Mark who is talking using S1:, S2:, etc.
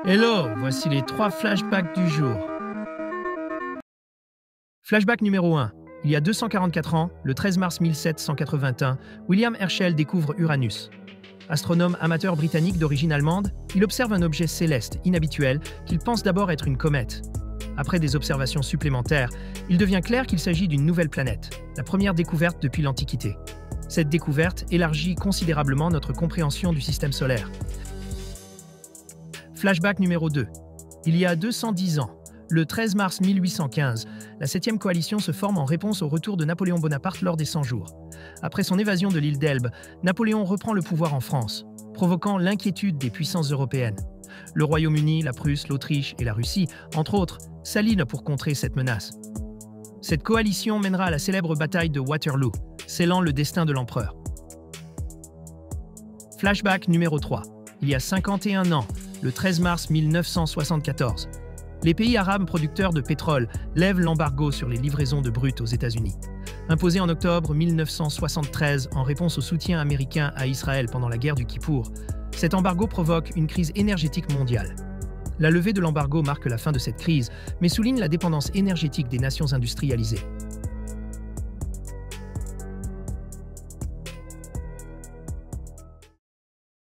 S1: Hello, voici les 3 flashbacks du jour. Flashback numéro 1. Il y a 244 ans, le 13 mars 1781, William Herschel découvre Uranus. Astronome amateur britannique d'origine allemande, il observe un objet céleste inhabituel qu'il pense d'abord être une comète. Après des observations supplémentaires, il devient clair qu'il s'agit d'une nouvelle planète, la première découverte depuis l'Antiquité. Cette découverte élargit considérablement notre compréhension du système solaire. Flashback numéro 2. Il y a 210 ans, le 13 mars 1815, la 7e coalition se forme en réponse au retour de Napoléon Bonaparte lors des 100 jours. Après son évasion de l'île d'Elbe, Napoléon reprend le pouvoir en France, provoquant l'inquiétude des puissances européennes. Le Royaume-Uni, la Prusse, l'Autriche et la Russie, entre autres, s'alignent pour contrer cette menace. Cette coalition mènera à la célèbre bataille de Waterloo, scellant le destin de l'empereur. Flashback numéro 3. Il y a 51 ans, le 13 mars 1974, les pays arabes producteurs de pétrole lèvent l'embargo sur les livraisons de brut aux États-Unis. Imposé en octobre 1973 en réponse au soutien américain à Israël pendant la guerre du Kippour, cet embargo provoque une crise énergétique mondiale. La levée de l'embargo marque la fin de cette crise, mais souligne la dépendance énergétique des nations industrialisées.